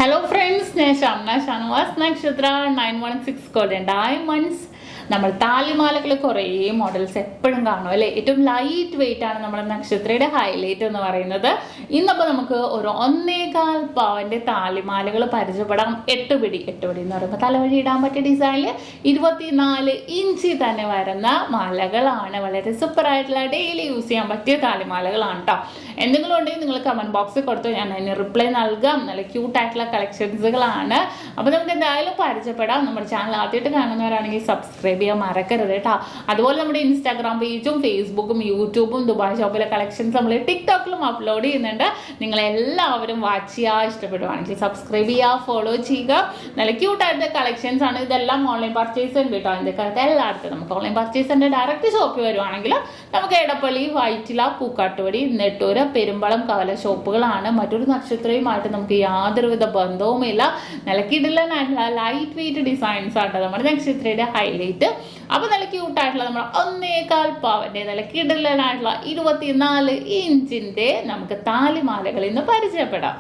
Hello friends, SHAMNA, Nakshathra 916 golden diamonds. നമ്മൾ താലിമാലകൾ കുറേ models എപ്പോഴും കാണും അല്ലേ. ഏറ്റവും ലൈറ്റ് വെയിറ്റ് ആണ് നമ്മുടെ നക്ഷത്രയുടെ ഹൈലൈറ്റ് എന്ന് പറയുന്നത്. ഇന്നപ്പോൾ നമുക്ക് ഒരു 1.25 പവന്റെ താലിമാലകൾ പരിചയപ്പെടാം. 8 പിടി എന്ന് പറയുമ്പോൾ തലവഴി ഇടാൻ പറ്റിയ ഡിസൈനിൽ 24 ഇഞ്ച് തന്നെ വരുന്ന മാലകളാണ്. വളരെ സൂപ്പർ ആയിട്ടുള്ള ഡെയിലി യൂസ് ചെയ്യാൻ പറ്റിയ താലിമാലകളാണ് കേട്ടോ. എന്തെങ്കിലും ഉണ്ടെങ്കിൽ നിങ്ങൾ കമന്റ് ബോക്സിൽ കൊടുത്തു, ഞാൻ അതിന് റിപ്ലൈ നൽകാം. നല്ല ക്യൂട്ടായിട്ടുള്ള കളക്ഷൻസുകളാണ്. അപ്പോൾ നമുക്ക് എന്തായാലും പരിചയപ്പെടാം. നമ്മുടെ ചാനൽ ആദ്യമായിട്ട് കാണുന്നവരാണെങ്കിൽ സബ്സ്ക്രൈബ് ചെയ്യാൻ മറക്കരുത് കേട്ടോ. അതുപോലെ നമ്മുടെ ഇൻസ്റ്റാഗ്രാം പേജും ഫേസ്ബുക്കും യൂട്യൂബും ദുബായ് ഷോപ്പിലെ കളക്ഷൻസ് നമ്മൾ ടിക്ടോക്കിലും അപ്ലോഡ് ചെയ്യുന്നുണ്ട്. നിങ്ങളെല്ലാവരും വാച്ച് ചെയ്യുക. ഇഷ്ടപ്പെടുവാണെങ്കിൽ സബ്സ്ക്രൈബ് ചെയ്യുക, ഫോളോ ചെയ്യുക. നല്ല ക്യൂട്ടായിട്ട് കളക്ഷൻസ് ആണ്. ഇതെല്ലാം ഓൺലൈൻ പർച്ചേസ് ഉണ്ട് കേട്ടോ. ഇന്ത്യക്കാലത്ത് എല്ലായിടത്തും നമുക്ക് ഓൺലൈൻ പർച്ചേസ് ഉണ്ട്. ഡയറക്റ്റ് ഷോപ്പിൽ വരുവാണെങ്കിൽ നമുക്ക് എടപ്പള്ളി, വൈറ്റില, പൂക്കാട്ടുപടി, നെട്ടൂര്, പെരുമ്പളം, കവല ഷോപ്പുകളാണ്. മറ്റൊരു നക്ഷത്രവുമായിട്ട് നമുക്ക് യാതൊരുവിധ ബന്ധവുമില്ല. നല്ല കിടിലനായിട്ടുള്ള ലൈറ്റ് വെയിറ്റ് ഡിസൈൻസ് ആണ് നമ്മുടെ നക്ഷത്രയുടെ ഹൈലൈറ്റ്. അപ്പൊ നല്ല ക്യൂട്ടായിട്ടുള്ള നമ്മുടെ 1.25 പവന്റെ നല്ല കിടിലനായിട്ടുള്ള 24 ഇഞ്ചിന്റെ നമുക്ക് താലിമാലകൾ ഇന്ന് പരിചയപ്പെടാം.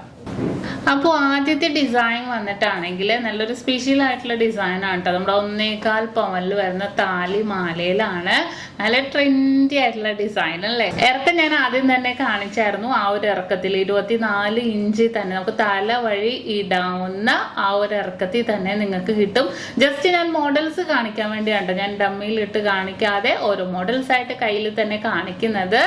അപ്പോൾ ആദ്യത്തെ ഡിസൈൻ വന്നിട്ടാണെങ്കിൽ നല്ലൊരു സ്പെഷ്യൽ ആയിട്ടുള്ള ഡിസൈൻ ആണ് കേട്ടോ. നമ്മുടെ 1.25 പവനിൽ വരുന്ന താലിമാലയിലാണ്. നല്ല ട്രെൻഡി ആയിട്ടുള്ള ഡിസൈൻ അല്ലേ. ഇറക്കം ഞാൻ ആദ്യം തന്നെ കാണിച്ചായിരുന്നു. ആ ഒരു ഇറക്കത്തിൽ 24 ഇഞ്ച് തന്നെ നമുക്ക് തല വഴി ഇടാവുന്ന ആ ഒരു ഇറക്കത്തിൽ തന്നെ നിങ്ങൾക്ക് കിട്ടും. ജസ്റ്റ് ഞാൻ മോഡൽസ് കാണിക്കാൻ വേണ്ടിയാണ് ഞാൻ ഡമ്മിയിൽ ഇട്ട് കാണിക്കാതെ ഓരോ മോഡൽസ് ആയിട്ട് കയ്യിൽ തന്നെ കാണിക്കുന്നത്.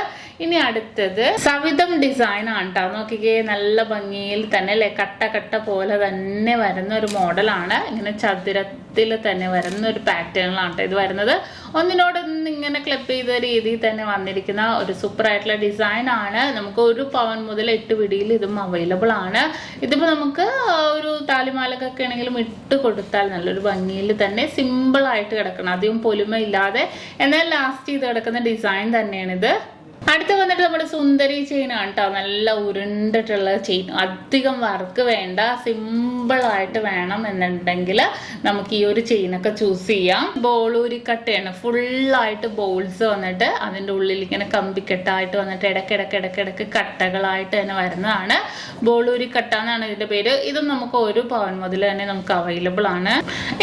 ഇനി അടുത്തത് സവിധം ഡിസൈൻ ആണ് കേട്ടോ. നോക്കിക്കേ, നല്ല ഭംഗിയിൽ തന്നെ അല്ലെ, കട്ട പോലെ തന്നെ വരുന്ന ഒരു മോഡലാണ്. ഇങ്ങനെ ചതുരത്തിൽ തന്നെ വരുന്ന ഒരു പാറ്റേണിലാണ് ഇത് വരുന്നത്. ഒന്നിനോടൊന്ന് ഇങ്ങനെ ക്ലിപ്പ് ചെയ്ത രീതിയിൽ തന്നെ വന്നിരിക്കുന്ന ഒരു സൂപ്പർ ആയിട്ടുള്ള ഡിസൈൻ ആണ്. നമുക്ക് 1 പവൻ മുതൽ 8 പിടിയിൽ ഇതും അവൈലബിൾ ആണ്. ഇതിപ്പോ നമുക്ക് ഒരു താലിമാലക്കൊക്കെ ആണെങ്കിലും ഇട്ട് കൊടുത്താൽ നല്ലൊരു ഭംഗിയിൽ തന്നെ സിമ്പിൾ ആയിട്ട് കിടക്കണം, അധികം പൊലിമ ഇല്ലാതെ എന്നാൽ ലാസ്റ്റ് ചെയ്ത് കിടക്കുന്ന ഡിസൈൻ തന്നെയാണിത്. അടുത്ത് വന്നിട്ട് നമ്മുടെ സുന്ദരി ചെയിൻ ആണ് കേട്ടോ. നല്ല ഉരുണ്ടിട്ടുള്ള ചെയിൻ, അധികം വർക്ക് വേണ്ട, സിമ്പിൾ ആയിട്ട് വേണം എന്നുണ്ടെങ്കിൽ നമുക്ക് ഈ ഒരു ചെയിനൊക്കെ ചൂസ് ചെയ്യാം. ബോളൂരി കട്ടയാണ്, ഫുള്ളായിട്ട് ബോൾസ് വന്നിട്ട് അതിൻ്റെ ഉള്ളിൽ ഇങ്ങനെ കമ്പിക്കെട്ടായിട്ട് വന്നിട്ട് ഇടയ്ക്കിടയ്ക്ക് കട്ടകളായിട്ട് തന്നെ വരുന്നതാണ്. ബോളൂരി കട്ട എന്നാണ് ഇതിന്റെ പേര്. ഇതും നമുക്ക് 1 പവൻ മുതൽ തന്നെ നമുക്ക് അവൈലബിൾ ആണ്.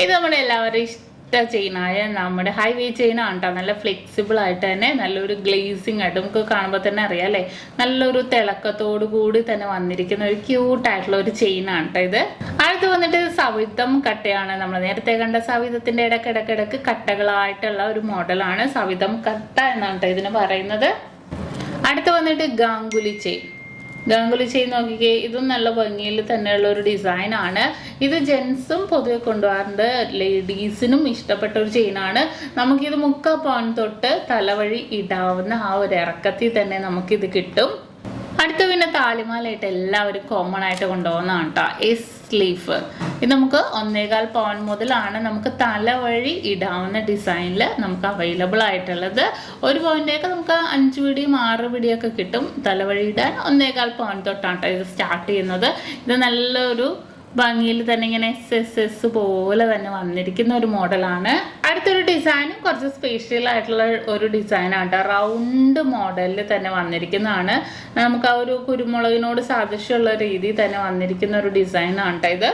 ഇത് നമ്മുടെ എല്ലാവരും ചെയിനായ നമ്മുടെ ഹൈവേ ചെയിൻ ആണ് കേട്ടോ. നല്ല ഫ്ലെക്സിബിൾ ആയിട്ട് തന്നെ നല്ലൊരു ഗ്ലേസിങ് ആയിട്ട് നമുക്ക് കാണുമ്പോൾ തന്നെ അറിയാം അല്ലേ. നല്ലൊരു തിളക്കത്തോടു കൂടി തന്നെ വന്നിരിക്കുന്ന ഒരു ക്യൂട്ട് ആയിട്ടുള്ള ഒരു ചെയിൻ ആണ് കേട്ടോ ഇത്. അടുത്ത് വന്നിട്ട് സവിധം കട്ടയാണ്. നമ്മൾ നേരത്തെ കണ്ട സവിധത്തിന്റെ ഇടയ്ക്കിടയ്ക്ക് കട്ടകളായിട്ടുള്ള ഒരു മോഡലാണ്. സവിധം കട്ട എന്നാണ് കേട്ടോ ഇതിന് പറയുന്നത്. അടുത്ത് വന്നിട്ട് ഗാംഗുലി ചെയിൻ നോക്കിക്കേ, ഇതും നല്ല ഭംഗിയിൽ തന്നെയുള്ള ഒരു ഡിസൈൻ ആണ്. ഇത് ജെൻസും പൊതുവെ കൊണ്ടുപോകാറുണ്ട്, ലേഡീസിനും ഇഷ്ടപ്പെട്ട ഒരു ചെയിനാണ്. നമുക്കിത് 3/4 പവൻ തൊട്ട് തലവഴി ഇടാവുന്ന ആ ഒരു ഇറക്കത്തിൽ തന്നെ നമുക്കിത് കിട്ടും. അടുത്ത പിന്നെ താലിമാലയായിട്ട് എല്ലാവരും കോമൺ ആയിട്ട് കൊണ്ടുപോകുന്നതാണ് കേട്ടോ എസ് ലീഫ്. ഇത് നമുക്ക് 1.25 പവൻ മുതലാണ് നമുക്ക് തലവഴി ഇടാവുന്ന ഡിസൈനിൽ നമുക്ക് അവൈലബിൾ ആയിട്ടുള്ളത്. 1 പവൻ്റെയൊക്കെ നമുക്ക് 5 പിടിയും 6 പിടിയൊക്കെ കിട്ടും. തലവഴി ഇടാൻ 1.25 പവൻ തൊട്ടാണ് കേട്ടോ ഇത് സ്റ്റാർട്ട് ചെയ്യുന്നത്. ഇത് നല്ലൊരു ഭംഗിയിൽ തന്നെ ഇങ്ങനെ എസ് പോലെ തന്നെ വന്നിരിക്കുന്ന ഒരു മോഡലാണ്. അടുത്തൊരു ഡിസൈനും കുറച്ച് സ്പെഷ്യൽ ആയിട്ടുള്ള ഒരു ഡിസൈനാണ് കേട്ടോ. റൗണ്ട് മോഡലിൽ തന്നെ വന്നിരിക്കുന്നതാണ്. നമുക്ക് ആ ഒരു കുരുമുളകിനോട് സാദൃശ്യമുള്ള രീതിയിൽ തന്നെ വന്നിരിക്കുന്ന ഒരു ഡിസൈനാണ് കേട്ടോ ഇത്.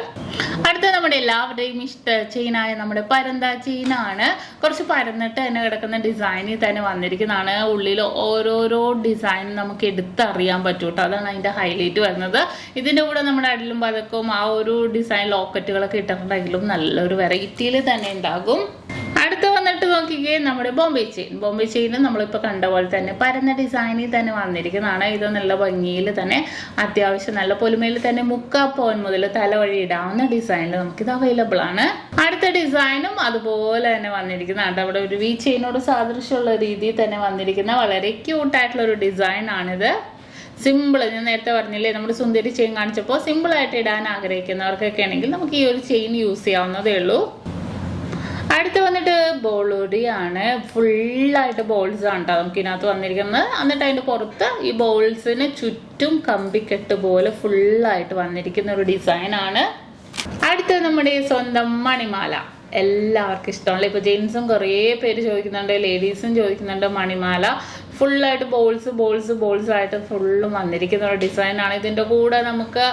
അടുത്ത നമ്മുടെ എല്ലാവരുടെയും ഇഷ്ട ചെയിനായ നമ്മുടെ പരന്ത ചെയിനാണ്. കുറച്ച് പരന്നിട്ട് തന്നെ കിടക്കുന്ന ഡിസൈനിൽ തന്നെ വന്നിരിക്കുന്നതാണ്. ഉള്ളിൽ ഓരോരോ ഡിസൈൻ നമുക്ക് എടുത്തറിയാൻ പറ്റും കേട്ടോ. അതാണ് അതിന്റെ ഹൈലൈറ്റ് വരുന്നത്. ഇതിന്റെ കൂടെ നമ്മുടെ അടിലും പതക്കവും ആ ഒരു ഡിസൈൻ ലോക്കറ്റുകളൊക്കെ ഇട്ടിട്ടുണ്ടെങ്കിലും നല്ലൊരു വെറൈറ്റിയിൽ തന്നെ ഉണ്ടാകും. അടുത്ത് വന്നിട്ട് നോക്കിക്കേ, നമ്മുടെ ബോംബെ ചെയിൻ നമ്മളിപ്പോൾ കണ്ട പോലെ തന്നെ പരന്ന ഡിസൈനിൽ തന്നെ വന്നിരിക്കുന്നതാണ്. ഇത് നല്ല ഭംഗിയിൽ തന്നെ അത്യാവശ്യം നല്ല പൊലിമയിൽ തന്നെ 3/4 പവൻ മുതൽ തലവഴി ഇടാവുന്ന ഡിസൈനിൽ നമുക്കിത് അവൈലബിൾ ആണ്. അടുത്ത ഡിസൈനും അതുപോലെ തന്നെ വന്നിരിക്കുന്നതാണ്. അവിടെ ഒരു വി ചെയിനോട് സാദൃശ്യമുള്ള രീതിയിൽ തന്നെ വന്നിരിക്കുന്ന വളരെ ക്യൂട്ടായിട്ടുള്ള ഒരു ഡിസൈൻ ആണിത്. സിമ്പിൾ, ഞാൻ നേരത്തെ പറഞ്ഞില്ലേ നമ്മുടെ സുന്ദരി ചെയിൻ കാണിച്ചപ്പോൾ സിമ്പിൾ ആയിട്ട് ഇടാൻ ആഗ്രഹിക്കുന്നവർക്കൊക്കെ ആണെങ്കിൽ നമുക്ക് ഈ ഒരു ചെയിൻ യൂസ് ചെയ്യാവുന്നതേ ഉള്ളൂ. അടുത്ത് വന്നിട്ട് ബോളൂരിയാണ്. ഫുള്ളായിട്ട് ബോൾസ് ആണ് കേട്ടോ നമുക്ക് ഇതിനകത്ത് വന്നിരിക്കുന്നത്. എന്നിട്ട് അതിൻ്റെ പുറത്ത് ഈ ബോൾസിന് ചുറ്റും കമ്പിക്കെട്ട് പോലെ ഫുള്ളായിട്ട് വന്നിരിക്കുന്ന ഒരു ഡിസൈനാണ്. അടുത്ത് നമ്മുടെ സ്വന്തം മണിമാല. എല്ലാവർക്കും ഇഷ്ടമല്ല. ഇപ്പോൾ ജെൻസും കുറേ പേര് ചോദിക്കുന്നുണ്ട്, ലേഡീസും ചോദിക്കുന്നുണ്ട് മണിമാല. ഫുള്ളായിട്ട് ബോൾസ് ആയിട്ട് ഫുള്ളും വന്നിരിക്കുന്ന ഒരു ഡിസൈനാണ്. ഇതിൻ്റെ കൂടെ നമുക്ക്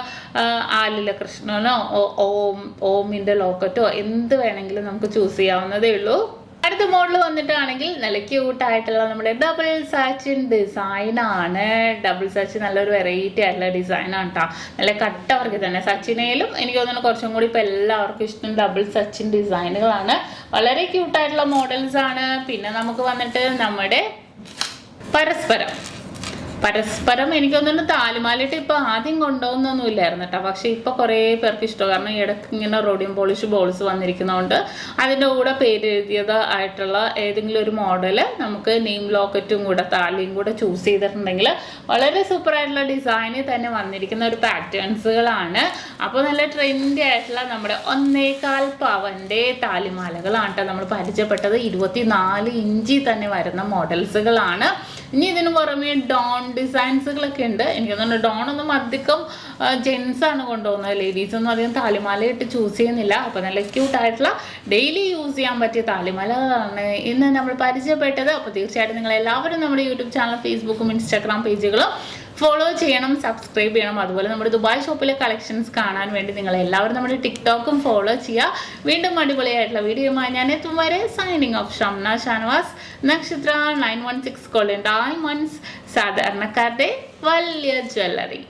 ആലില കൃഷ്ണനോ ഓമിൻ്റെ ലോക്കറ്റോ എന്ത് വേണമെങ്കിലും നമുക്ക് ചൂസ് ചെയ്യാവുന്നതേ ഉള്ളൂ. അടുത്ത മോഡൽ വന്നിട്ടാണെങ്കിൽ നല്ല ക്യൂട്ടായിട്ടുള്ള നമ്മുടെ ഡബിൾ സച്ചിൻ ഡിസൈനാണ്. ഡബിൾ സച്ചിൻ നല്ലൊരു വെറൈറ്റി ആയിട്ടുള്ള ഡിസൈനാണ് കേട്ടോ. നല്ല കട്ട വർക്ക് തന്നെ. സച്ചിനയിലും എനിക്ക് തോന്നുന്നു കുറച്ചും കൂടി ഇപ്പം എല്ലാവർക്കും ഇഷ്ടം ഡബിൾ സച്ചിൻ ഡിസൈനുകളാണ്. വളരെ ക്യൂട്ടായിട്ടുള്ള മോഡൽസ് ആണ്. പിന്നെ നമുക്ക് വന്നിട്ട് നമ്മുടെ പരസ്പരം എനിക്ക് തോന്നുന്നു താലിമാലയിട്ട് ഇപ്പൊ ആദ്യം കൊണ്ടുപോകുന്നൊന്നുമില്ലായിരുന്നു കേട്ടോ. പക്ഷെ ഇപ്പൊ കുറെ പേർക്ക് ഇഷ്ടം. കാരണം ഇടയ്ക്ക് ഇങ്ങനെ റോഡിയം പോളിഷ് ബോൾസ് വന്നിരിക്കുന്നതുകൊണ്ട് അതിൻ്റെ കൂടെ പേര് എഴുതിയത് ആയിട്ടുള്ള ഏതെങ്കിലും ഒരു മോഡല് നമുക്ക് നെയിം ലോക്കറ്റും കൂടെ താലിയും കൂടെ ചൂസ് ചെയ്തിട്ടുണ്ടെങ്കിൽ വളരെ സൂപ്പർ ആയിട്ടുള്ള ഡിസൈനിൽ തന്നെ വന്നിരിക്കുന്ന ഒരു പാറ്റേൺസുകളാണ്. അപ്പോൾ നല്ല ട്രെൻഡി ആയിട്ടുള്ള നമ്മുടെ 1.25 പവന്റെ താലിമാലകളാണ് കേട്ടോ നമ്മൾ പരിചയപ്പെട്ടത്. 24 ഇഞ്ചിൽ തന്നെ വരുന്ന മോഡൽസുകളാണ്. ഇനി ഇതിന് പുറമെ ഡോൺ ഡിസൈൻസുകളൊക്കെ ഉണ്ട്. എനിക്ക് തോന്നുന്നു ഡോണൊന്നും അധികം ജെൻസാണ് കൊണ്ടുപോകുന്നത്. ലേഡീസ് ഒന്നും അധികം താലിമാലയിട്ട് ചൂസ് ചെയ്യുന്നില്ല. അപ്പോൾ നല്ല ക്യൂട്ടായിട്ടുള്ള ഡെയിലി യൂസ് ചെയ്യാൻ പറ്റിയ താലിമാലകളാണ് ഇന്ന് നമ്മൾ പരിചയപ്പെട്ടത്. അപ്പോൾ തീർച്ചയായിട്ടും നിങ്ങൾ എല്ലാവരും നമ്മുടെ യൂട്യൂബ് ചാനൽ, ഫേസ്ബുക്കും ഇൻസ്റ്റാഗ്രാം പേജുകളും ഫോളോ ചെയ്യണം, സബ്സ്ക്രൈബ് ചെയ്യണം. അതുപോലെ നമ്മുടെ ദുബായ് ഷോപ്പിലെ കളക്ഷൻസ് കാണാൻ വേണ്ടി നിങ്ങൾ എല്ലാവരും നമ്മുടെ ടിക്ടോക്കും ഫോളോ ചെയ്യുക. വീണ്ടും അടിപൊളിയായിട്ടുള്ള വീഡിയോയുമായി ഞാൻ എത്തും വരെ സൈനിങ് ഓഫ് ഷംന ഷാനവാസ്. നക്ഷത്ര 916 Golden Diamonds, സാധാരണക്കാരുടെ വലിയ ജ്വല്ലറി.